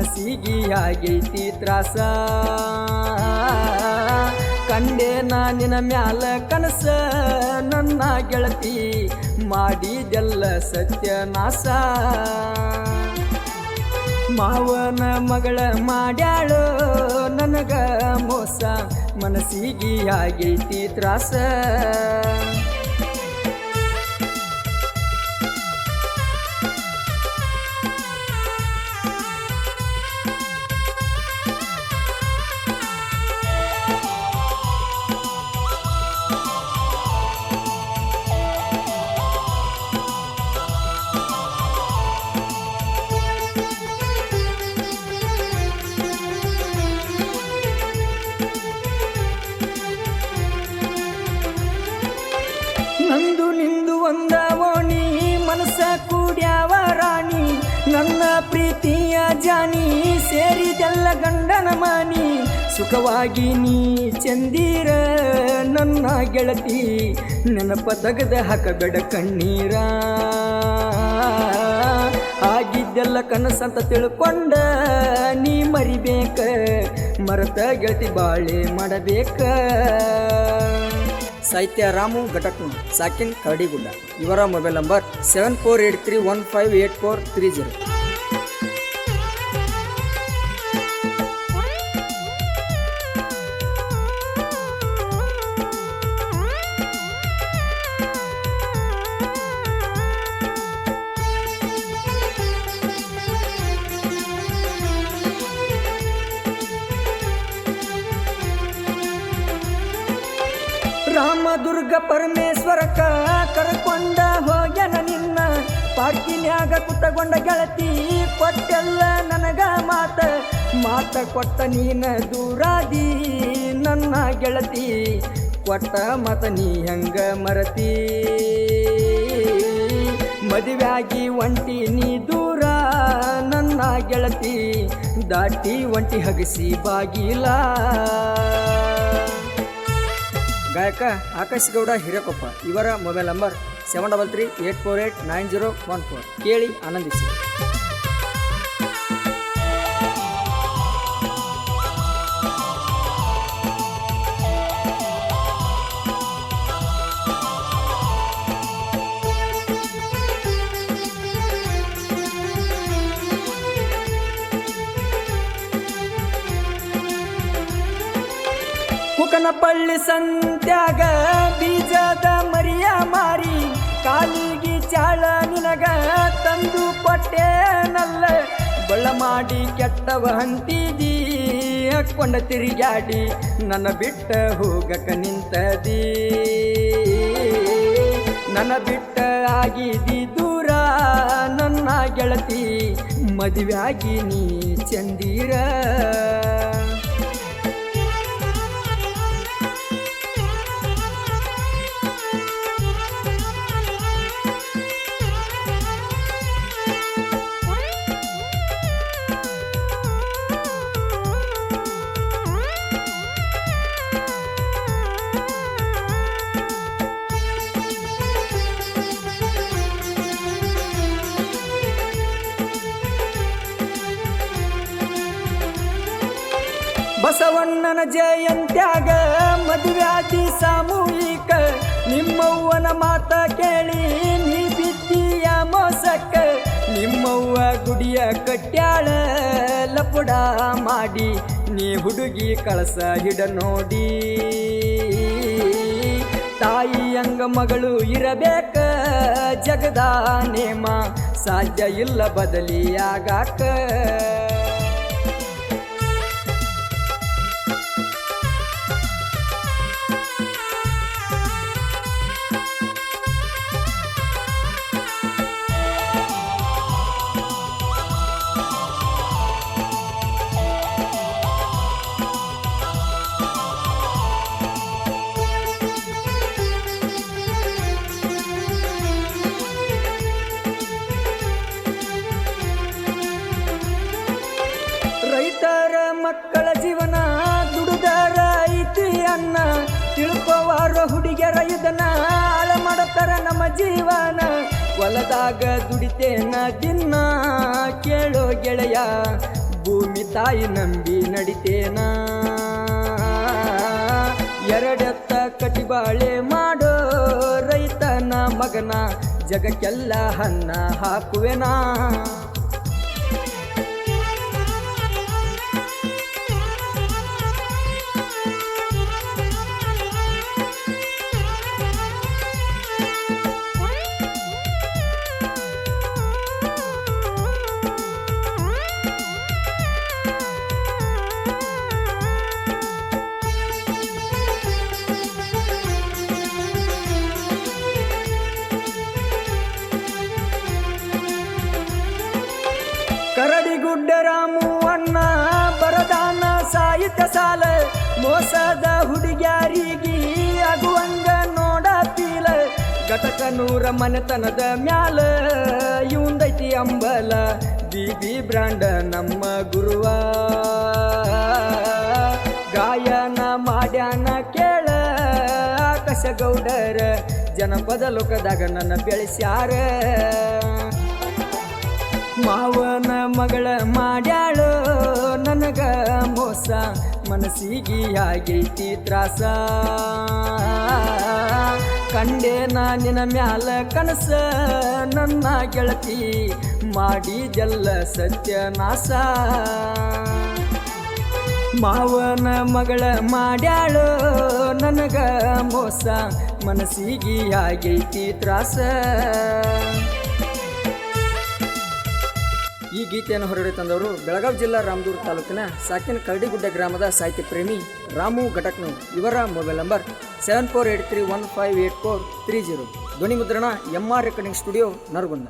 ಮನಸ್ಸಿಗೆ ಆಗೈತಿ ತ್ರಾಸ ಕಂಡೆ ನಿನ್ನ ಮ್ಯಾಲ ಕನಸ ನನ್ನ ಗೆಳತಿ ಮಾಡಿದೆಲ್ಲ ಸತ್ಯನಾಶ ಮಾವನ ಮಗಳ ಮಾಡ್ಯಾಳು ನನಗ ಮೋಸ ಮನಸ್ಸಿಗೆ ಆಗೈತಿ ತ್ರಾಸ ನಂದು ನಿಂದು ಒಂದ ಓಣಿ ಮನಸ್ಸ ಕೂಡ್ಯಾವ ರಾಣಿ ನನ್ನ ಪ್ರೀತಿಯ ಜಾನಿ ಸೇರಿದೆಲ್ಲ ಗಂಡನ ಮಾನಿ ಸುಖವಾಗಿ ನೀ ಚಂದೀರ ನನ್ನ ಗೆಳತಿ ನೆನಪ ತೆಗೆದ ಹಾಕಬೇಡ ಕಣ್ಣೀರ ಆಗಿದ್ದೆಲ್ಲ ಕನಸಂತ ತಿಳ್ಕೊಂಡ ನೀ ಮರಿಬೇಕ ಮರತ ಗೆಳತಿ ಬಾಳೆ ಮಾಡಬೇಕ ಸಾಹಿತ್ಯ ರಾಮು ಘಟಕ್ನು ಸಾಕಿನ್ ಕರಡಿಗುಡ್ಡ ಇವರ ಮೊಬೈಲ್ ನಂಬರ್ 7483158430 ರಾಮದುರ್ಗ ಪರಮೇಶ್ವರಕ್ಕ ಕರ್ಕೊಂಡ ಹೋಗ್ಯನ ನಿನ್ನ ಪಾರ್ಕಿನ್ಯಾಗ ಕುತ್ತಗೊಂಡ ಗೆಳತಿ ಕೊಟ್ಟೆಲ್ಲ ನನಗ ಮಾತ ಕೊಟ್ಟ ನೀನ ದೂರಾದಿ ನನ್ನ ಗೆಳತಿ ಕೊಟ್ಟ ಮತ ನೀ ಹೆಂಗ ಮರತಿ ಮದುವೆಯಾಗಿ ಒಂಟಿ ನೀ ದೂರ ನನ್ನ ಗೆಳತಿ ದಾಟಿ ಒಂಟಿ ಹಗಸಿ ಬಾಗಿಲ ಗಾಯಕ ಆಕಾಶ್ ಗೌಡ ಹಿರೇಕೊಪ್ಪ ಇವರ ಮೊಬೈಲ್ ನಂಬರ್ 7338489014 ಕೇಳಿ ಆನಂದಿಸಿ ಕುಕನಪಳ್ಳಿ ಸಂತ್ಯಾಗ ಬೀಜದ ಮರಿಯ ಮಾರಿ ಕಾಲಿಗೆ ಚಾಳ ನಿನಗ ತಂದು ಕೊಟ್ಟೆನಲ್ಲ ಬಳ್ಳ ಮಾಡಿ ಕೆಟ್ಟವ ಹಂತಿದಿ ಹಾಕ್ಕೊಂಡ ತಿರುಗಾಡಿ ನನ್ನ ಬಿಟ್ಟ ಹೋಗಕ ನಿಂತದಿ ನನ್ನ ಬಿಟ್ಟ ಆಗಿದಿ ದೂರ ನನ್ನ ಗೆಳತಿ ಮದುವೆಯಾಗಿ ನೀ ಚಂದೀರ ಬಸವಣ್ಣನ ಜಯಂತ್ಯಾಗ ಮದುವ್ಯಾದಿ ಸಾಮೂಹಿಕ ನಿಮ್ಮವ್ವನ ಮಾತ ಕೇಳಿ ನೀ ಬಿದ್ದೀಯ ಮೋಸಕ್ಕ ನಿಮ್ಮವ್ವ ಗುಡಿಯ ಕಟ್ಯಾಳ ಲಪುಡ ಮಾಡಿ ನೀ ಹುಡುಗಿ ಕಳಸ ಹಿಡ ನೋಡಿ ತಾಯಿಯಂಗ ಮಗಳು ಇರಬೇಕ ಜಗದ ನೇಮ ಸಾಧ್ಯ ಇಲ್ಲ ಬದಲಿಯಾಗಾಕ ರೈತರ ಮಕ್ಕಳ ಜೀವನ ದುಡುದರ ಐತಿ ಅನ್ನ ತಿಳ್ಕೋವಾರ ಹುಡುಗಿಯರ ಇದನ್ನ ಹಾಳ ಮಾಡತಾರ ನಮ್ಮ ಜೀವನ ಹೊಲದಾಗ ದುಡಿತೇನ ದಿನ ಕೇಳೋ ಗೆಳೆಯ ಭೂಮಿ ತಾಯಿ ನಂಬಿ ನಡಿತೇನ ಎರಡೆತ್ತ ಕಟಿಬಾಳೆ ಮಾಡೋ ರೈತನ ಮಗನ ಜಗಕ್ಕೆಲ್ಲ ಹನ್ನ ಹಾಕುವೆನಾ ಕರಡಿಗುಡ್ಡ ರಾಮು ಅಣ್ಣ ಬರದಾನ ಸಾಹಿತ್ಯ ಸಾಲ ಮೋಸದ ಹುಡುಗ್ಯಾರಿಗಿ ಆಗುವಂಗ ನೋಡತೀಲ ಘಟಕನೂರ ಮನೆತನದ ಮ್ಯಾಲ ಇವಂದೈತಿ ಅಂಬಲ ಬಿ ಬ್ರಾಂಡ ನಮ್ಮ ಗುರುವ ಗಾಯನ ಮಾಡ್ಯಾನ ಕೇಳ ಆಕಾಶಗೌಡರ ಜನಪದ ಲೋಕದಾಗ ನನ್ನ ಬೆಳೆಸ್ಯಾರ ಮಾವನ ಮಗಳ ಮಾಡ್ಯಾಳು ನನಗ ಮೋಸ ಮನಸ್ಸಿಗೆ ಆಗೈತಿ ತ್ರಾಸ ಕಂಡೆ ನಿನ್ನ ಮ್ಯಾಲ ಕನಸ ನನ್ನ ಗೆಳತಿ ಮಾಡಿದೆಲ್ಲ ಸತ್ಯನಾಶ ಮಾವನ ಮಗಳ ಮಾಡ್ಯಾಳು ನನಗ ಮೋಸ ಮನಸ್ಸಿಗೆ ಆಗೈತಿ ತ್ರಾಸ ಈ ಗೀತೆಯನ್ನು ಹೊರಡೆ ತಂದವರು ಬೆಳಗಾವಿ ಜಿಲ್ಲಾ ರಾಮದುರ್ಗ ತಾಲೂಕಿನ ಸಾಕಿನ ಕರಡಿಗುಡ್ಡ ಗ್ರಾಮದ ಸಾಹಿತ್ಯ ಪ್ರೇಮಿ ರಾಮು ಘಟಕ್ನೂರ್. ಇವರ ಮೊಬೈಲ್ ನಂಬರ್ 7483158430. ಧ್ವನಿ ಮುದ್ರಣ MR ರೆಕಾರ್ಡಿಂಗ್ ಸ್ಟುಡಿಯೋ ನರಗುಂದ.